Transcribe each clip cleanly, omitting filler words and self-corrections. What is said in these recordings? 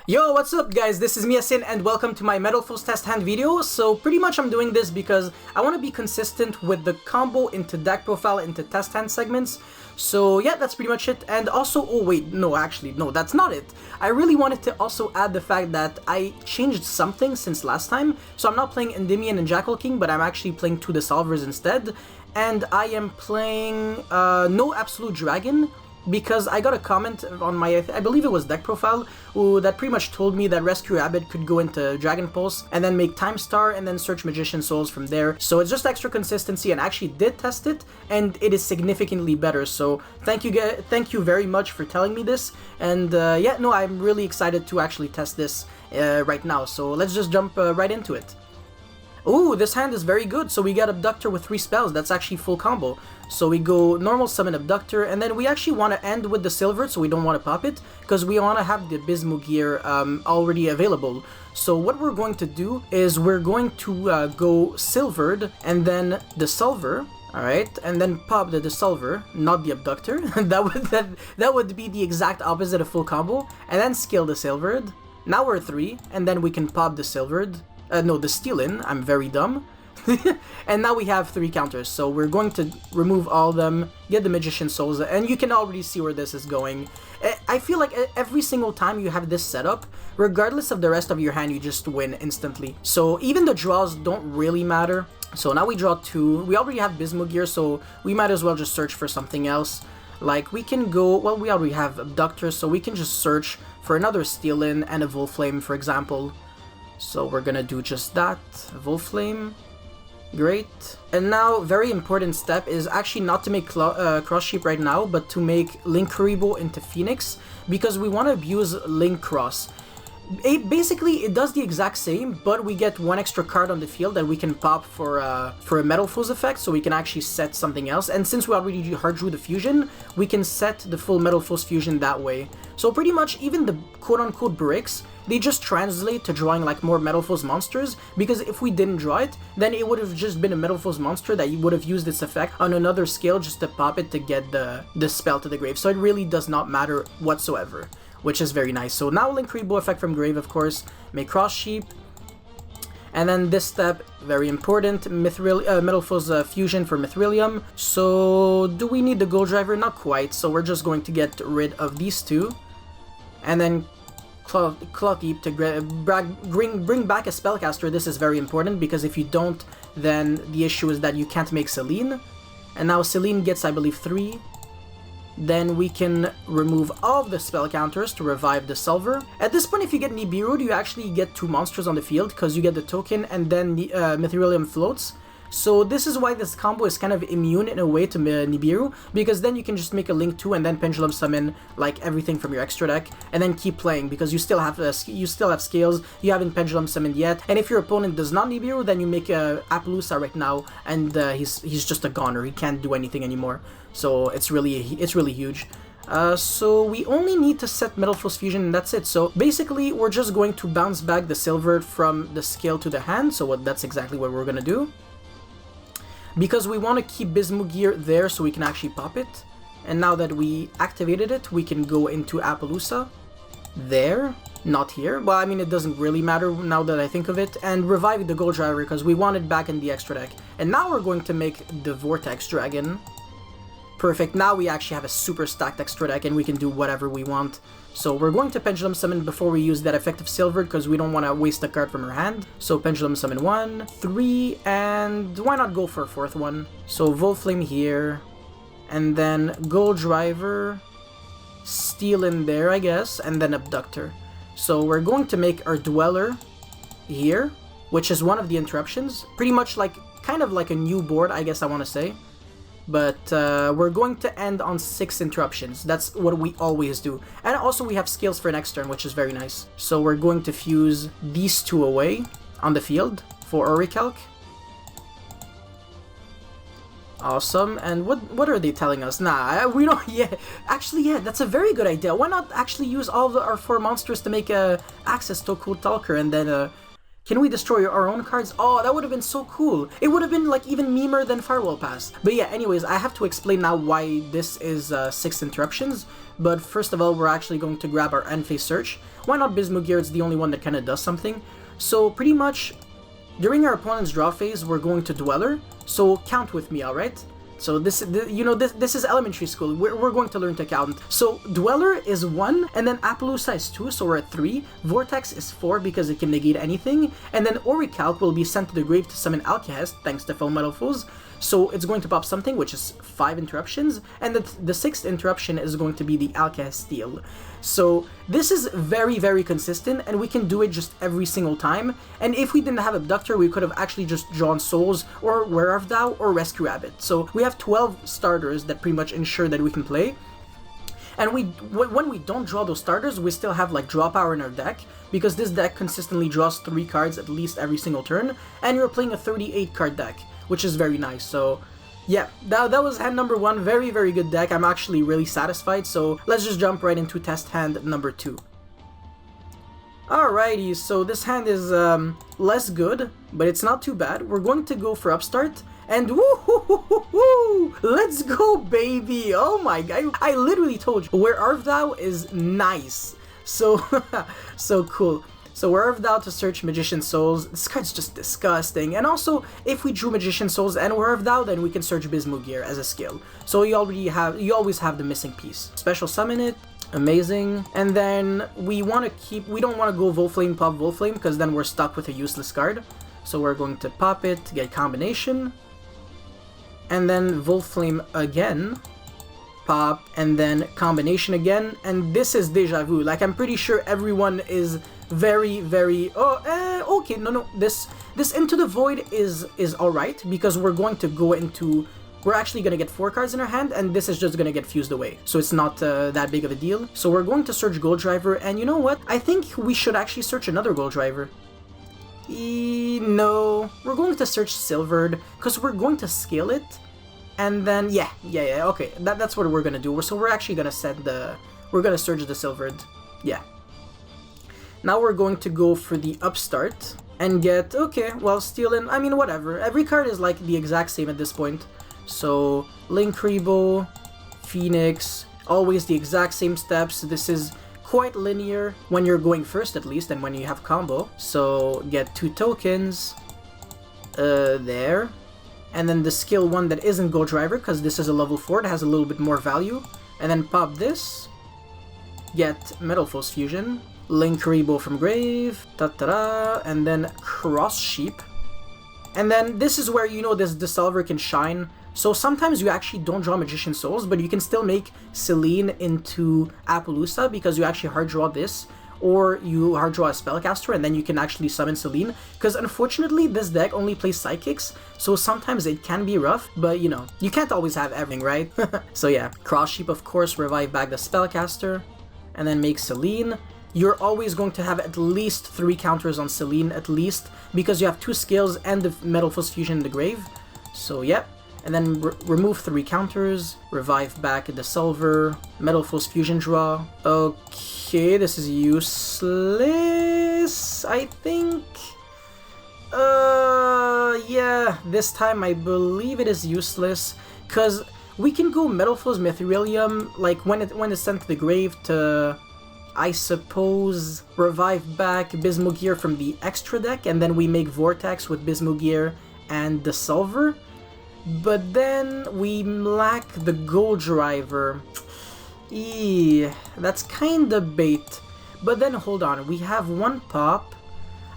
Yo, what's up guys, this is Miasin and welcome to my Metalfoes test hand video. So pretty much I'm doing this because I want to be consistent with the combo into deck profile into test hand segments. So yeah, that's pretty much it. And also, oh wait, no, that's not it. I really wanted to also add the fact that I changed something since last time. So I'm not playing Endymion and Jackal King, but I'm actually playing two Dissolvers instead. And I am playing no Absolute Dragon, because I got a comment on my, I believe it was deck profile, that pretty much told me that Rescue Rabbit could go into Dragon Pulse and then make Time Star and then search Magician Souls from there. So it's just extra consistency, and I actually did test it and it is significantly better. So thank you very much for telling me this. And yeah, no, I'm really excited to actually test this right now. So let's just jump right into it. Ooh, this hand is very good. So we got Abductor with 3 spells. That's actually full combo. So we go normal summon Abductor, and then we actually want to end with the Silvered, so we don't want to pop it, because we want to have the Abysmal Gear already available. So what we're going to do is we're going to go Silvered, and then Dissolver, alright, and then pop the Dissolver, not the Abductor. that would be the exact opposite of full combo, and then skill the Silvered. Now we're 3, and then we can pop the Silvered. No, the Steal-In, I'm very dumb. And now we have 3 counters, so we're going to remove all of them, get the Magician Souls, and you can already see where this is going. I feel like every single time you have this setup, regardless of the rest of your hand, you just win instantly. So even the draws don't really matter. So now we draw 2, we already have Abysmal Gear, so we might as well just search for something else. Like we can go, well, we already have Abductor, so we can just search for another Steal-In and a Volflame, for example. So we're gonna do just that, Volflame. Great. And now, very important step is actually not to make Cross Sheep right now, but to make Link Kuriboh into Phoenix, because we want to abuse Link Cross. Basically, it does the exact same, but we get 1 extra card on the field that we can pop for a Metalfoes effect, so we can actually set something else. And since we already hard drew the fusion, we can set the full Metalfoes fusion that way. So pretty much even the quote-unquote bricks, they just translate to drawing like more Metalfoes monsters, because if we didn't draw it, then it would have just been a Metalfoes monster that you would have used its effect on another scale just to pop it to get the spell to the grave. So it really does not matter whatsoever, which is very nice. So now Link Kuriboh effect from grave, of course, make Cross Sheep. And then this step, very important, Metalfoes fusion for Mithrilium. So do we need the Gold Driver? Not quite, so we're just going to get rid of these 2. And then Cloth Heap to bring back a Spellcaster. This is very important, because if you don't, then the issue is that you can't make Selene. And now Selene gets, I believe, 3. Then we can remove all of the spell counters to revive the Silver. At this point, if you get Nibiru, you actually get 2 monsters on the field, because you get the token and then Mithrilium floats. So this is why this combo is kind of immune in a way to Nibiru, because then you can just make a Link 2 and then Pendulum Summon like everything from your extra deck, and then keep playing, because you still have scales, you haven't Pendulum Summoned yet. And if your opponent does not Nibiru, then you make a Appaloosa right now, and he's just a goner. He can't do anything anymore. So it's really huge. So we only need to set Metalfoes Fusion, and that's it. So basically, we're just going to bounce back the Silver from the scale to the hand. So that's exactly what we're gonna do, because we want to keep Abysmal Gear there so we can actually pop it. And now that we activated it, we can go into Appaloosa. There, not here. Well, I mean, it doesn't really matter now that I think of it. And revive the Gold Driver, because we want it back in the extra deck. And now we're going to make the Vortex Dragon. Perfect, now we actually have a super stacked extra deck and we can do whatever we want. So we're going to Pendulum Summon before we use that effective Silver, because we don't want to waste a card from our hand. So Pendulum Summon 1, 3, and why not go for a 4th one? So Volflame here, and then Gold Driver, Steal-In there, I guess, and then Abductor. So we're going to make our Dweller here, which is one of the interruptions. Pretty much like, kind of like a new board, I guess I want to say. But we're going to end on 6 interruptions. That's what we always do. And also we have scales for next turn, which is very nice. So we're going to fuse these 2 away on the field for Orichalc. Awesome. And what are they telling us? Nah, we don't... Yeah, actually, yeah, that's a very good idea. Why not actually use all of our 4 monsters to make a access to Code Talker, and then Can we destroy our own cards? Oh, that would have been so cool. It would have been like even memer than Firewall Pass. But yeah, anyways, I have to explain now why this is 6 interruptions. But first of all, we're actually going to grab our end phase search. Why not Bismugear? It's the only one that kind of does something. So pretty much, during our opponent's draw phase, we're going to Dweller. So count with me, alright? So this is elementary school. We're going to learn to count. So Dweller is 1, and then Appaloosa is 2, so we're at 3. Vortex is 4 because it can negate anything, and then Orichalc will be sent to the grave to summon Alcahest, thanks to Foe Metalfoes. So it's going to pop something, which is 5 interruptions, and the 6th interruption is going to be the Alcahest Steel. So this is very, very consistent, and we can do it just every single time. And if we didn't have Abductor, we could have actually just drawn Souls, or Where Art Thou, or Rescue Rabbit. So we have 12 starters that pretty much ensure that we can play. And when we don't draw those starters, we still have like draw power in our deck, because this deck consistently draws 3 cards at least every single turn, and you're playing a 38 card deck, which is very nice. So yeah, that was hand number 1. Very, very good deck. I'm actually really satisfied. So let's just jump right into test hand number 2. Alrighty, so this hand is less good, but it's not too bad. We're going to go for Upstart, and woo-hoo-hoo-hoo-hoo! Let's go, baby! Oh my god, I literally told you, Where Art Thou is nice. So, so cool. So Where Art Thou to search Magician Souls. This card's just disgusting. And also, if we drew Magician Souls and Where Art Thou, then we can search Bismugear as a skill. So you always have the missing piece. Special summon it. Amazing. And then we don't want to go Volflame, pop Volflame, because then we're stuck with a useless card. So we're going to pop it, get combination, and then Volflame again, pop, and then combination again. And this is Deja Vu. Like, I'm pretty sure everyone is very, very... okay, no, this Into the Void is alright, because we're going to go into... We're actually going to get 4 cards in our hand, and this is just going to get fused away. So it's not that big of a deal. So we're going to search Gold Driver, and you know what? I think we should actually search another Gold Driver. No. We're going to search Silvered, because we're going to scale it. And then, yeah, okay. That's what we're going to do. So we're actually going to set the... We're going to search the Silvered. Yeah. Now we're going to go for the Upstart and get... Okay, well, stealing... I mean, whatever. Every card is like the exact same at this point. So, Linkuriboh, Phoenix, always the exact same steps. This is quite linear when you're going first, at least, and when you have combo. So, get 2 tokens, there. And then the skill 1 that isn't Gold Driver, because this is a level 4 that has a little bit more value. And then pop this, get Metalfoes Fusion, Linkuriboh from Grave, ta-ta-da, and then Cross Sheep. And then this is where, you know, this Dissolver can shine. So sometimes you actually don't draw Magician Souls, but you can still make Selene into Appaloosa because you actually hard draw this, or you hard draw a Spellcaster and then you can actually summon Selene. Because unfortunately this deck only plays Psychics, so sometimes it can be rough, but you know, you can't always have everything, right? So yeah, Cross Sheep, of course, revive back the Spellcaster, and then make Selene. You're always going to have at least 3 counters on Selene, at least, because you have 2 skills and the Metalfoes Fusion in the grave. So yeah. And then remove 3 counters, revive back the Silver, Metalfoes Fusion draw. Okay, this is useless, I think. Yeah, this time I believe it is useless, because we can go Metalfoes Mithrilium, like when it's sent to the grave to, I suppose, revive back Bismugear from the extra deck, and then we make Vortex with Bismugear and the Silver. But then we lack the Gold Driver. That's kinda bait. But then hold on, we have 1 pop.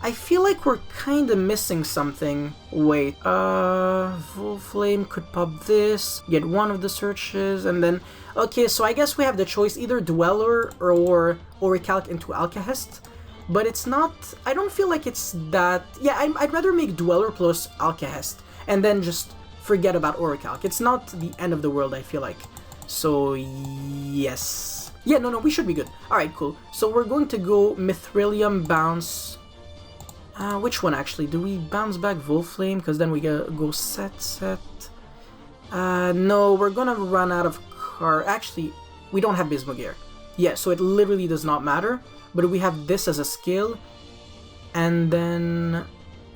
I feel like we're kinda missing something. Wait, Volflame could pop this, get 1 of the searches, and then... Okay, so I guess we have the choice, either Dweller or Orichalc into Alcahest. But it's not... I don't feel like it's that... Yeah, I'd rather make Dweller plus Alcahest, and then just forget about Orichalc. It's not the end of the world, I feel like. So, yes. Yeah, no, we should be good. Alright, cool. So we're going to go Mithrilium, bounce... which one, actually? Do we bounce back Volflame? Because then we go set. No, we're gonna run out of card. Actually, we don't have Bismugear. Yeah, so it literally does not matter. But we have this as a skill. And then...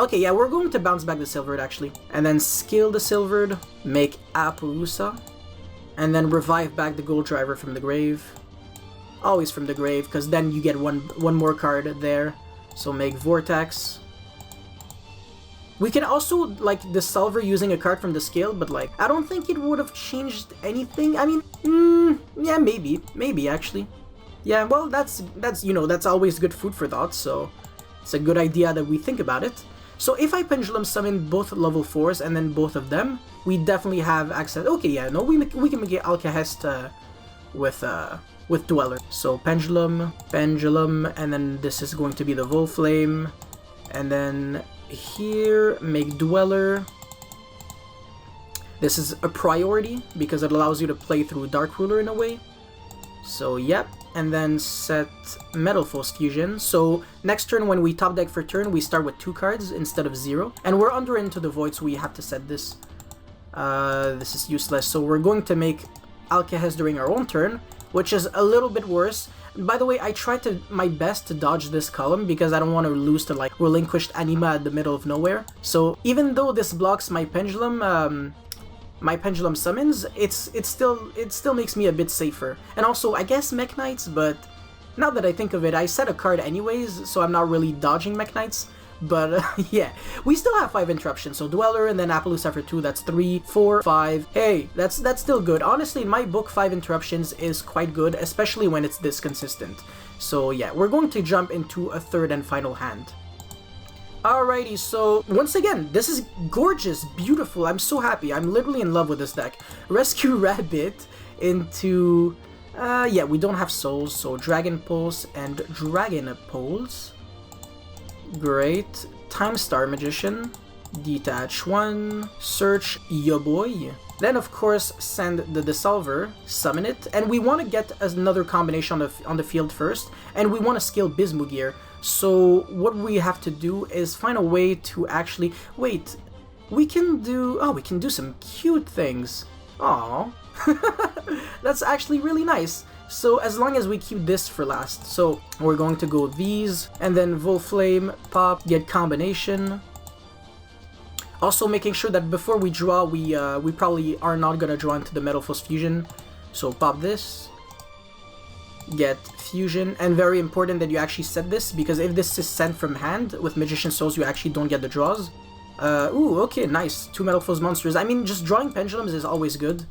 Okay, yeah, we're going to bounce back the Silvered, actually. And then skill the Silvered, make Appaloosa, and then revive back the Gold Driver from the grave. Always from the grave, because then you get one more card there. So make Vortex. We can also, like, Dissolver using a card from the scale, but, like, I don't think it would have changed anything. I mean, yeah, maybe, actually. Yeah, well, that's, you know, that's always good food for thought, so it's a good idea that we think about it. So if I Pendulum summon both level 4s and then both of them, we definitely have access. Okay, yeah, no, we can make Alcahest with Dweller. So Pendulum, and then this is going to be the Volflame, and then here make Dweller. This is a priority because it allows you to play through Dark Ruler in a way. So yep, and then set Metalfoes Fusion. So next turn when we top deck for turn, we start with 2 cards instead of 0. And we're under Into the Void, so we have to set this. This is useless, so we're going to make Alcahest during our own turn, which is a little bit worse. By the way, I tried my best to dodge this column because I don't want to lose to, like, Relinquished Anima at the middle of nowhere. So even though this blocks my Pendulum, summons, it still makes me a bit safer. And also, I guess Mech Knights, but now that I think of it, I set a card anyways, so I'm not really dodging Mech Knights. But yeah, we still have 5 interruptions, so Dweller and then Appaloosa for 2, that's 3, 4, 5. Hey, that's still good. Honestly, in my book, 5 interruptions is quite good, especially when it's this consistent. So yeah, we're going to jump into a third and final hand. Alrighty, so once again, this is gorgeous, beautiful, I'm so happy, I'm literally in love with this deck. Rescue Rabbit into, yeah, we don't have souls, so Dragon Pulse and Dragon Pulse. Great. Time Star Magician, detach 1, search yo boy. Then of course send the Dissolver, summon it, and we want to get another combination on the field first, and we want to scale Bismugear. So what we have to do is find a way to actually... Wait, we can do... Oh, we can do some cute things. Aww. That's actually really nice. So as long as we keep this for last. So we're going to go these, and then Volflame, pop, get combination. Also making sure that before we draw, we probably are not going to draw into the Metalfoes Fusion. So pop this. Get Fusion, and very important that you actually set this, because if this is sent from hand with Magician Souls, you actually don't get the draws. Ooh, okay, nice. 2 Metalfoes monsters. I mean, just drawing Pendulums is always good.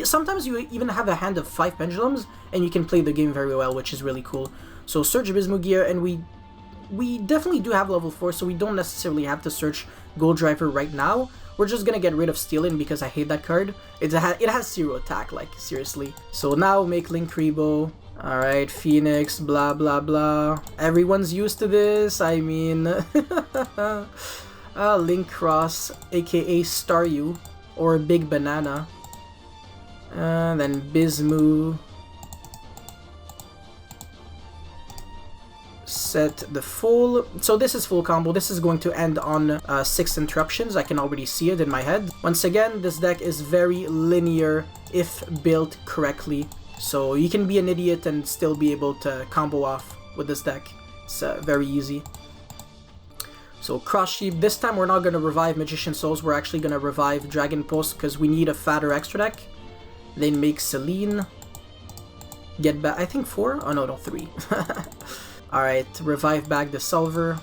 Sometimes you even have a hand of 5 Pendulums, and you can play the game very well, which is really cool. So search Bismugear, and we definitely do have level 4, so we don't necessarily have to search Gold Driver right now. We're just gonna get rid of Stealing because I hate that card. It has 0 attack, like, seriously. So now make Linkuriboh. Alright, Phoenix, blah blah blah. Everyone's used to this, I mean... Link Cross, aka Staryu, or Big Banana. Then Bismu. Set the full. So this is full combo. This is going to end on 6 interruptions. I can already see it in my head. Once again, this deck is very linear if built correctly. So you can be an idiot and still be able to combo off with this deck. It's very easy. So Cross Sheep, this time we're not going to revive Magician Souls, we're actually going to revive Dragon Pulse because we need a fatter extra deck. Then make Celine. Get back, I think 4? Oh no, 3. Alright, revive back the Silver.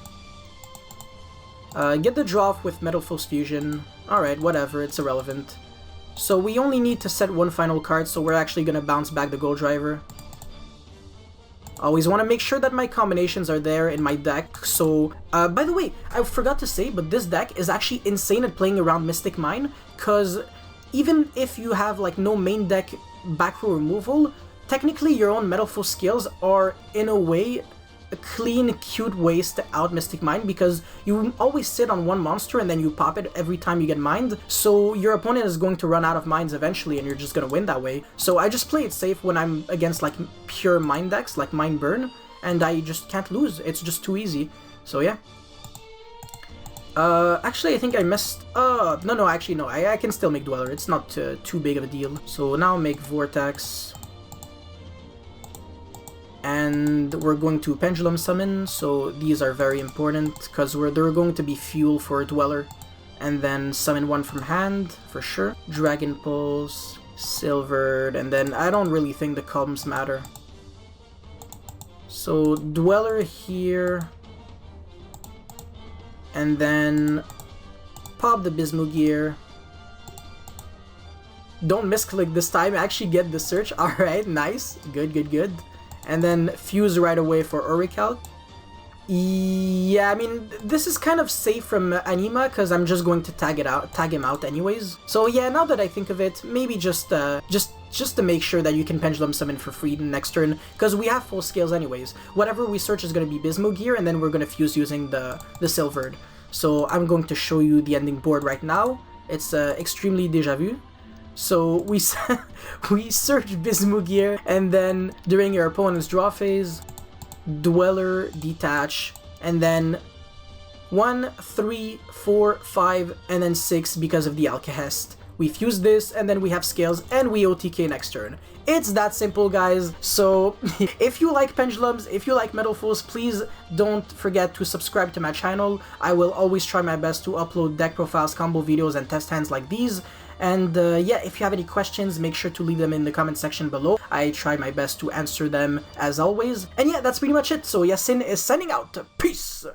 Get the draw off with Metalfoes Fusion. Alright, whatever, it's irrelevant. So we only need to set 1 final card, so we're actually going to bounce back the Gold Driver. Always want to make sure that my combinations are there in my deck. So, by the way, I forgot to say, but this deck is actually insane at playing around Mystic Mine, because even if you have, like, no main deck back row removal, technically your own Metalfoes skills are, in a way, a clean, cute ways to out Mystic Mine, because you always sit on 1 monster and then you pop it every time you get mined, so your opponent is going to run out of mines eventually and you're just gonna win that way. So I just play it safe when I'm against, like, pure mine decks, like Mine Burn, and I just can't lose. It's just too easy. So yeah. Actually I think I messed... no, actually no, I can still make Dweller. It's not too big of a deal. So now make Vortex. And we're going to Pendulum Summon, so these are very important because they're going to be fuel for Dweller. And then summon one from hand, for sure. Dragon Pulse, Silvered, and then I don't really think the columns matter. So Dweller here, and then pop the Bismugear. Don't misclick this time, actually get the search. Alright, nice. Good, good, good. And then fuse right away for Orical. Yeah, I mean, this is kind of safe from Anima because I'm just going to tag him out anyways. So yeah, now that I think of it, maybe just to make sure that you can Pendulum Summon for free next turn, because we have full scales anyways. Whatever we search is going to be Bismugear, and then we're going to fuse using the Silvered. So I'm going to show you the ending board right now. It's extremely déjà vu. So we search Bismugear, and then during your opponent's draw phase, Dweller, detach, and then 1, 3, 4, 5, and then 6 because of the Alcahest. We fuse this, and then we have scales, and we OTK next turn. It's that simple, guys. So if you like Pendulums, if you like Metalfoes, please don't forget to subscribe to my channel. I will always try my best to upload deck profiles, combo videos, and test hands like these. And yeah, if you have any questions, make sure to leave them in the comment section below. I try my best to answer them as always. And yeah, that's pretty much it. So Yasin is signing out. Peace!